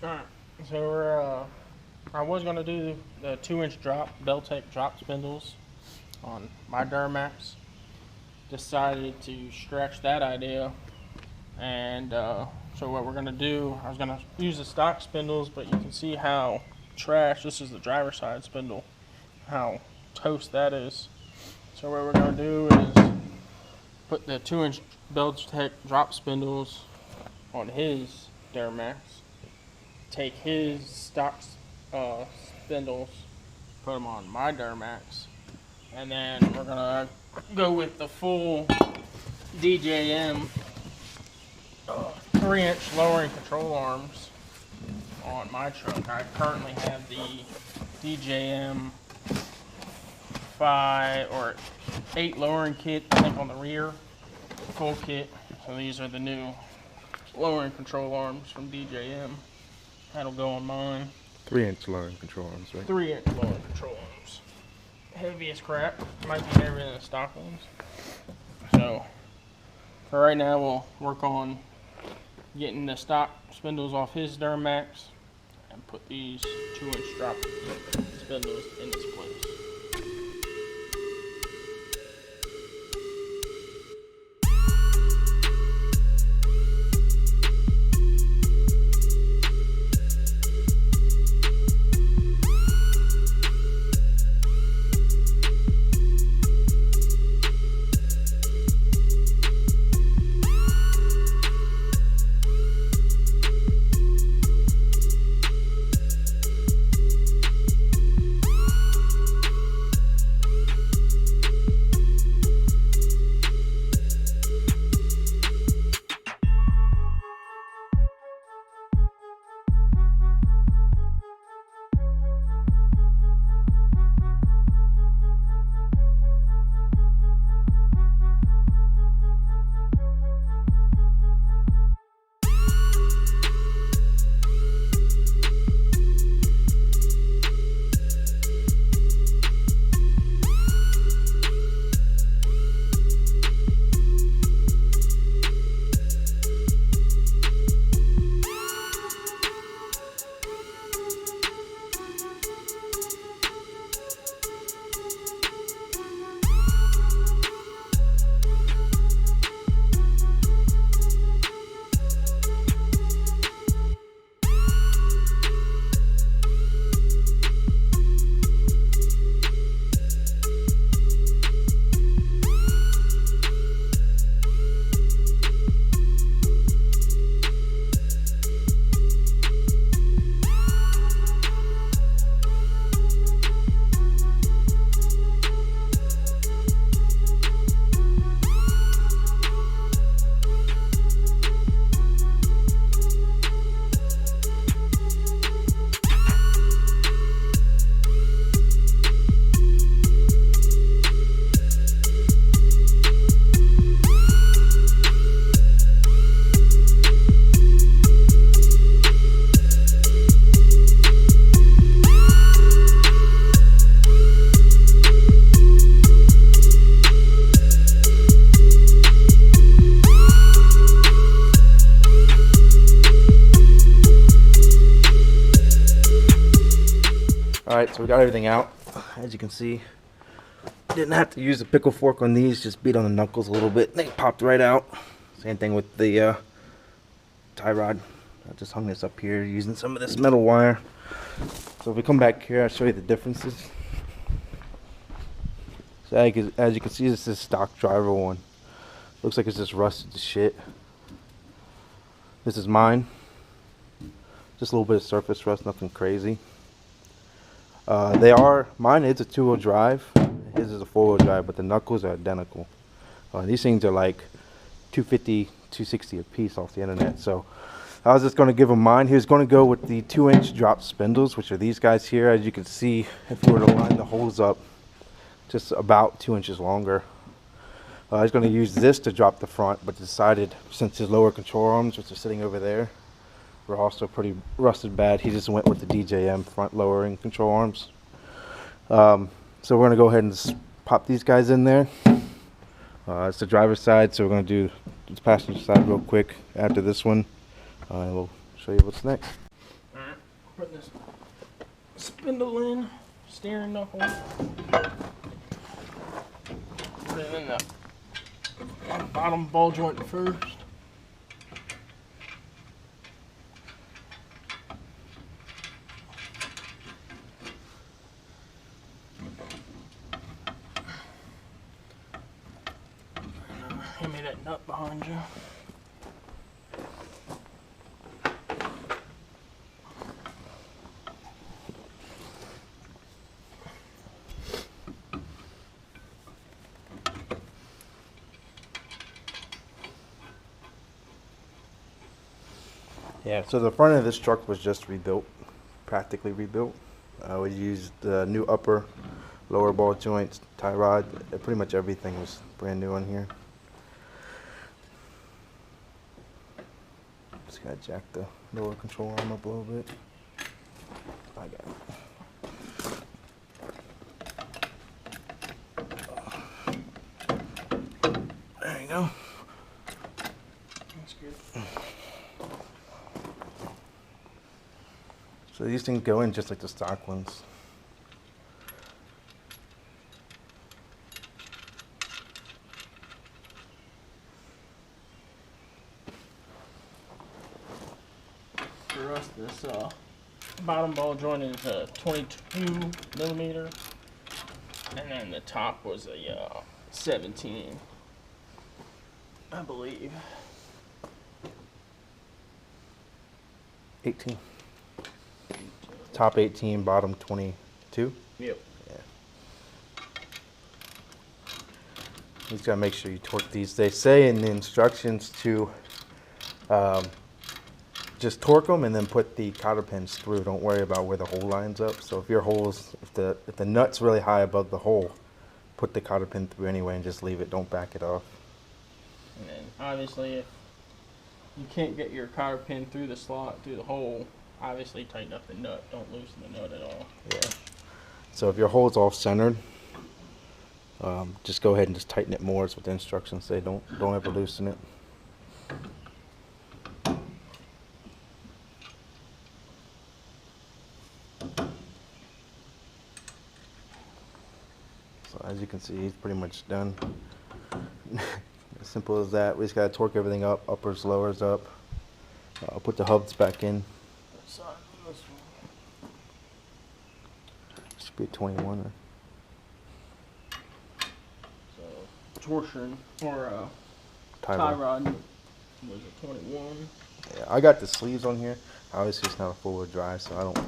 Alright, so we're, I was going to do the 2-inch Belltech drop spindles on my Duramax. Decided to stretch that idea, and so what we're going to do, I was going to use the stock spindles, but you can see how trash, this is the driver's side spindle, how toast that is. So what we're going to do is put the 2-inch Belltech drop spindles on his Duramax. Take his stock spindles, put them on my Duramax, and then we're gonna go with the full DJM 3-inch lowering control arms on my truck. I currently have the DJM 5 or 8 lowering kit, I think, on the rear, full kit. So these are the new lowering control arms from DJM. That'll go on mine. 3-inch lowering control arms, right? 3-inch lowering control arms. Heavy as crap. Might be heavier than the stock ones. So, for right now, we'll work on getting the stock spindles off his Duramax and put these 2-inch drop spindles in its place. Alright, so we got everything out. As you can see, didn't have to use a pickle fork on these, just beat on the knuckles a little bit. They popped right out. Same thing with the tie rod. I just hung this up here using some of this metal wire. So if we come back here, I'll show you the differences. So as you can see, this is stock driver one. Looks like it's just rusted to shit. This is mine. Just a little bit of surface rust, nothing crazy. Mine is a 2-wheel drive. His is a 4-wheel drive, but the knuckles are identical. These things are like $250, $260 a piece off the internet. So I was just going to give him mine. He was going to go with the 2-inch drop spindles, which are these guys here. As you can see, if we were to line the holes up, just about 2 inches longer. I was going to use this to drop the front, but decided since his lower control arms, which are sitting over there, were also pretty rusted bad, he just went with the DJM front lowering control arms. So we're going to go ahead and just pop these guys in there. It's the driver's side, so we're going to do the passenger side real quick after this one. And we'll show you what's next. putting this spindle in, steering knuckle. Put it in the bottom ball joint first. Hand me that nut behind you. Yeah, so the front of this truck was just rebuilt, practically rebuilt. We used the new upper, lower ball joints, tie rod. Pretty much everything was brand new on here. Just gotta jack the lower control arm up a little bit. I got it. There you go. That's good. So these things go in just like the stock ones. For us, this bottom ball joint is 22 millimeter, and then the top was a 17, I believe. 18. Top 18, bottom 22. Yep. Yeah. You just gotta make sure you torque these. They say in the instructions to just torque them and then put the cotter pins through. Don't worry about where the hole lines up. So if your holes, if the nut's really high above the hole, put the cotter pin through anyway and just leave it. Don't back it off. And then obviously, if you can't get your cotter pin through the slot, through the hole, obviously tighten up the nut. Don't loosen the nut at all. Yeah. So if your hole's off centered, just go ahead and just tighten it more. Is what the instructions say. Don't ever loosen it. So as you can see, he's pretty much done. As simple as that. We just gotta torque everything up, uppers, lowers up. I'll put the hubs back in. Side of this one. Should be a 21. So torsion or Tie tie rod. rod was a 21. Yeah, I got the sleeves on here. Obviously, it's not a full-wheel drive, so I don't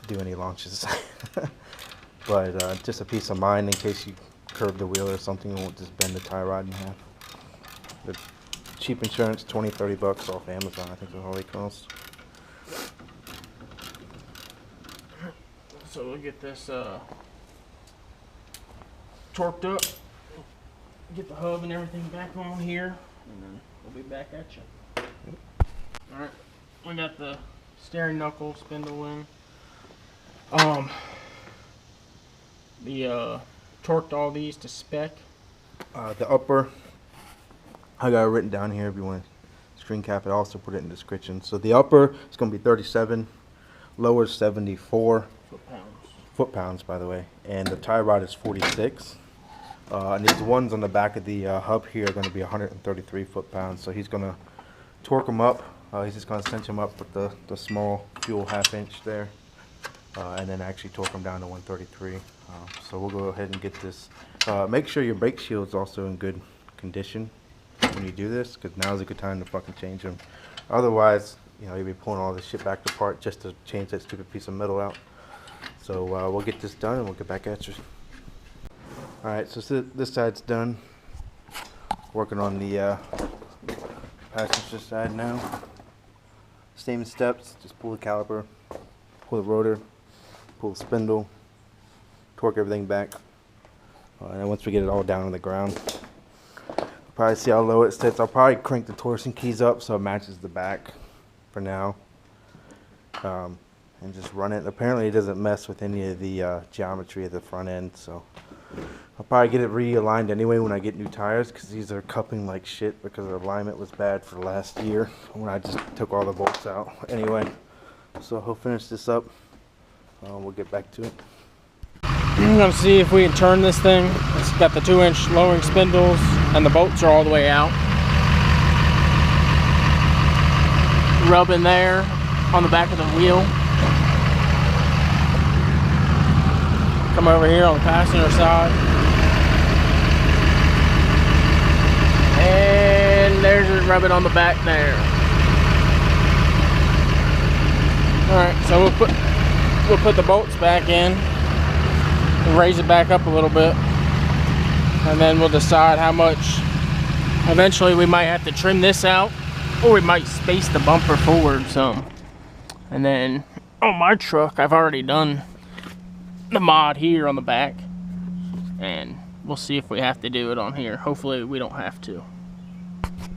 do any launches. But just a peace of mind in case you curve the wheel or something, you won't just bend the tie rod in half. The cheap insurance, 20-30 bucks off Amazon, I think that's all they cost. So we'll get this torqued up, get the hub and everything back on here, and then we'll be back at you. Alright, we got the steering knuckle spindle in. Torqued all these to spec. The upper, I got it written down here if you want to screen cap it. I'll also put it in the description. So the upper is going to be 37, lower is 74 foot-pounds, by the way, and the tie rod is 46. And these ones on the back of the hub here are going to be 133 foot-pounds. So he's going to torque them up. He's just going to cinch them up with the small fuel half-inch there, and then actually torque them down to 133. So we'll go ahead and get this. Make sure your brake shield's also in good condition when you do this, because now's a good time to fucking change them. Otherwise, you know, you'll be pulling all this shit back apart just to change that stupid piece of metal out. So we'll get this done and we'll get back at you. Alright, so this side's done. Working on the passenger side now. Same steps, just pull the caliper, pull the rotor, pull the spindle, torque everything back. And then once we get it all down on the ground, probably see how low it sits. I'll probably crank the torsion keys up so it matches the back for now. And just run it. Apparently it doesn't mess with any of the geometry of the front end, so I'll probably get it realigned anyway when I get new tires, because these are cupping like shit because the alignment was bad for last year when I just took all the bolts out. Anyway, So he'll finish this up. We'll get back to it. I'm gonna see if we can turn this thing. It's got the 2-inch lowering spindles and the bolts are all the way out. Rub in there on the back of the wheel. Come over here on the passenger side. And there's it, rub it on the back there. Alright, so we'll put the bolts back in. We'll raise it back up a little bit. And then we'll decide how much. Eventually we might have to trim this out, or we might space the bumper forward some. And then on my truck, I've already done the mod here on the back. And we'll see if we have to do it on here. Hopefully we don't have to.